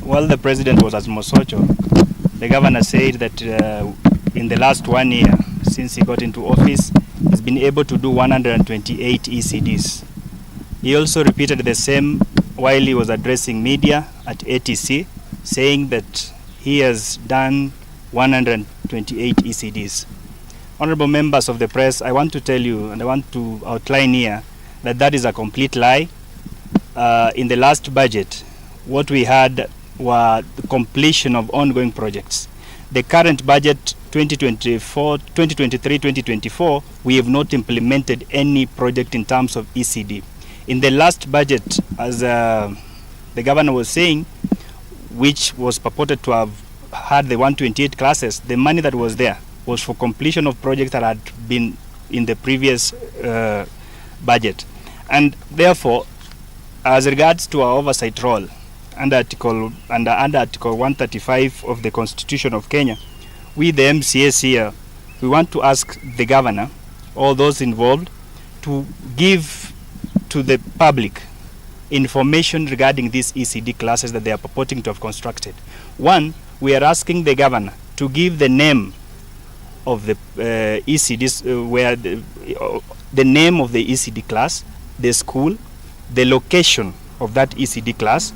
While the president was at Mosocho, the governor said that in the last 1 year, since he got into office, he's been able to do 128 ECDs. He also repeated the same while he was addressing media at ATC, saying that he has done 128 ECDs. Honorable members of the press, I want to tell you, and I want to outline here, that that is a complete lie. In the last budget, what we had were the completion of ongoing projects. The current budget 2023-2024, we have not implemented any project in terms of ECD. In the last budget, as the governor was saying, which was purported to have had the 128 classes, the money that was there was for completion of projects that had been in the previous budget. And therefore, as regards to our oversight role, under Article 135 of the Constitution of Kenya, we the MCAs here, we want to ask the governor, all those involved, to give to the public information regarding these ECD classes that they are purporting to have constructed. One, we are asking the governor to give the name of the ECDs, where the name of the ECD class, the school, the location of that ECD class,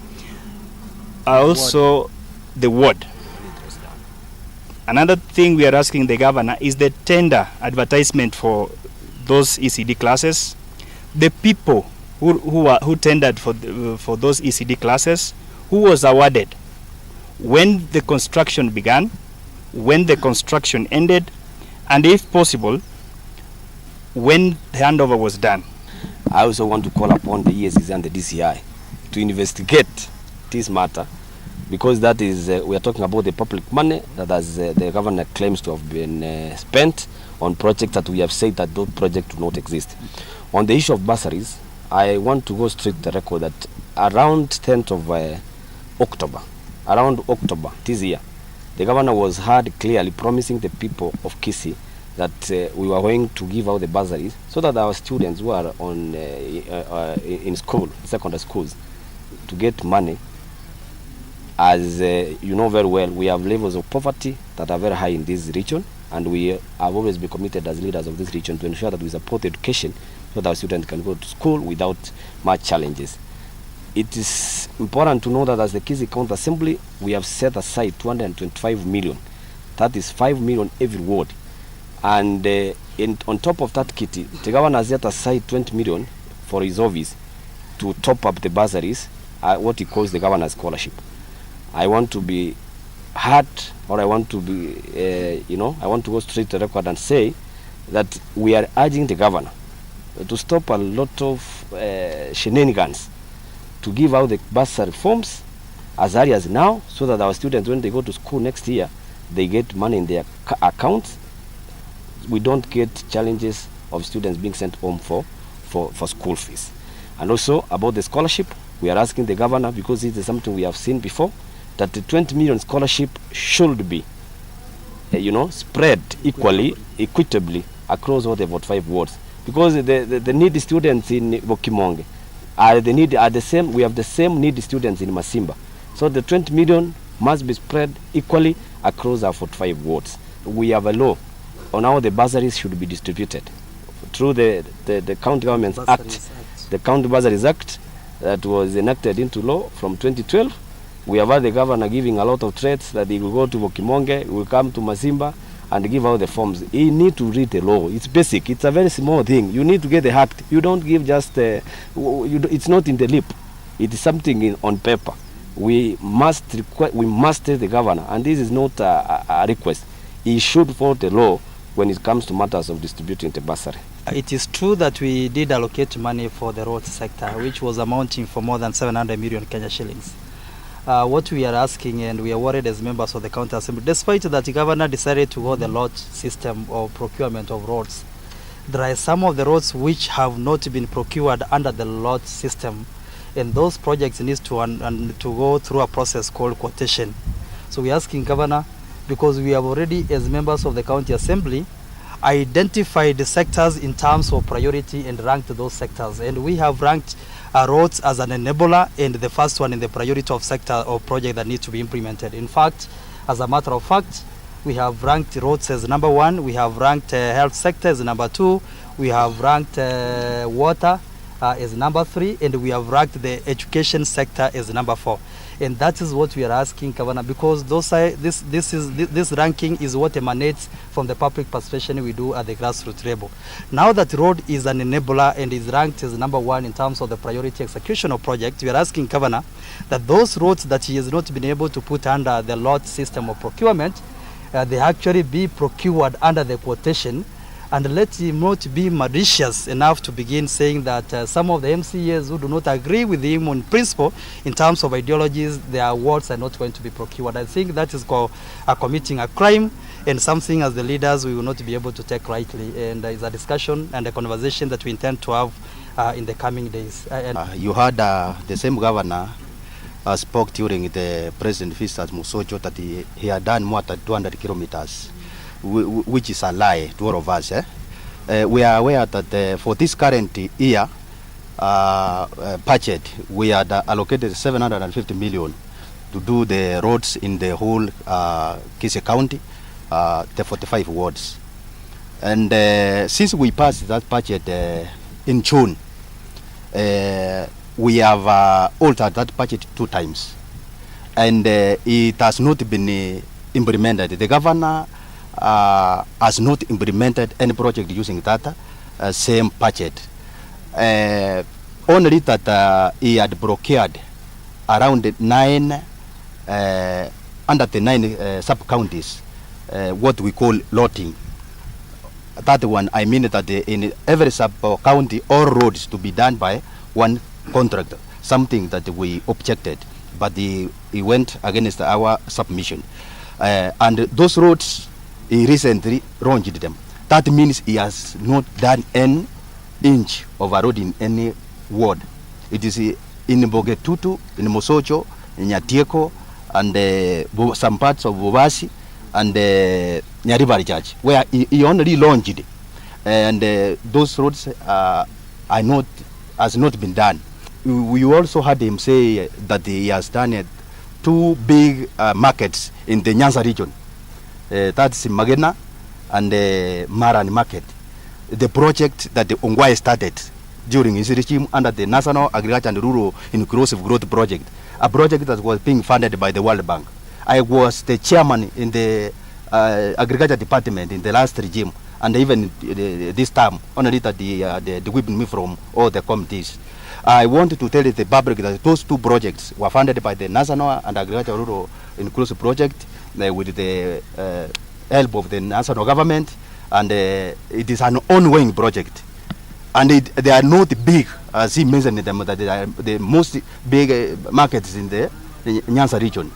also the ward. Another thing we are asking the governor is the tender advertisement for those ECD classes, the people who tendered for those ECD classes, who was awarded, when the construction began, when the construction ended, and if possible, when the handover was done. I also want to call upon the ESCs and the DCI to investigate this matter, because that is, we are talking about the public money that has, the governor claims to have been spent on projects that we have said that those projects do not exist. On the issue of bursaries, I want to go straight to the record that around 10th of October, this year, the governor was heard clearly promising the people of Kisii that we were going to give out the bursaries so that our students who are on in school, secondary schools, to get money. As you know very well, we have levels of poverty that are very high in this region, and we have always been committed as leaders of this region to ensure that we support education so that our students can go to school without much challenges. It is important to know that as the Kisii County Assembly, we have set aside 225 million. That is 5 million every ward. And on top of that kitty, the governor has set aside 20 million for his office to top up the bursaries, what he calls the governor's scholarship. I want to be heard, or I want to be, I want to go straight to the record and say that we are urging the governor to stop a lot of shenanigans, to give out the bursary forms as early as now, so that our students, when they go to school next year, they get money in their accounts. We don't get challenges of students being sent home for school fees. And also about the scholarship, we are asking the governor, because this is something we have seen before, that the 20 million scholarship should be, spread equitably across all the about 5 wards, because the needy students in Bokimonge are the same. We have the same needy students in Simba, so the 20 million must be spread equally across our 45 wards. We have a law on how the bursaries should be distributed through the County Governments Act, the County Bursaries Act that was enacted into law from 2012. We have had the governor giving a lot of threats that he will go to Bokimonge, he will come to Masimba and give out the forms. He need to read the law. It's basic. It's a very small thing. You need to get the act. You don't give just, it's not in the lip. It is something on paper. We must tell the governor, and this is not a request. He should follow the law when it comes to matters of distributing the bursary. It is true that we did allocate money for the road sector, which was amounting for more than 700 million Kenya shillings. What we are asking, and we are worried as members of the County Assembly, despite that the governor decided to go the lot system of procurement of roads, there are some of the roads which have not been procured under the lot system, and those projects need to go through a process called quotation. So we are asking governor, because we have already, as members of the County Assembly, identified the sectors in terms of priority and ranked those sectors, and we have ranked roads as an enabler and the first one in the priority of sector or project that need to be implemented. In fact, as a matter of fact, we have ranked roads as number 1, we have ranked health sector as number 2, we have ranked water as number 3, and we have ranked the education sector as number 4. And that is what we are asking, Governor, because those are, this ranking is what emanates from the public participation we do at the grassroots level. Now that road is an enabler and is ranked as number 1 in terms of the priority execution of projects, we are asking Governor that those roads that he has not been able to put under the lot system of procurement, they actually be procured under the quotation, and let him not be malicious enough to begin saying that some of the MCAs who do not agree with him on principle in terms of ideologies, their awards are not going to be procured. I think that is committing a crime, and something as the leaders we will not be able to take lightly, and it's a discussion and a conversation that we intend to have in the coming days. You heard the same governor spoke during the president visit at Musocho that he had done more than 200 kilometers, which is a lie to all of us. We are aware that for this current year budget, we had allocated 750 million to do the roads in the whole Kisii County, the 45 wards. And since we passed that budget in June, we have altered that budget 2 times, and it has not been implemented. The governor has not implemented any project using that same budget. Only that he had procured around 9 under the 9 sub-counties, what we call lotting. That one, I mean that in every sub-county, all roads to be done by one contractor, something that we objected, but he went against our submission. And those roads, he recently launched them. That means he has not done an inch of a road in any ward. It is in Bogetutu, in Mosocho, in Nyatieko, and some parts of Bobasi, and Nyaribari Church, where he only launched, and those roads has not been done. We also heard him say that he has done 2 big markets in the Nyanza region. That's Magena and Maran market. The project that the Ongwae started during his regime under the National Agriculture and Rural Inclusive Growth Project, a project that was being funded by the World Bank. I was the chairman in the Agriculture Department in the last regime, and even this time, only that they whipped me from all the committees. I want to tell the public that those 2 projects were funded by the National and Agriculture Rural Inclusive Project with the help of the national government, and it is an ongoing project. And they are not big, as he mentioned them, that they are the most big markets in the Nyanza region.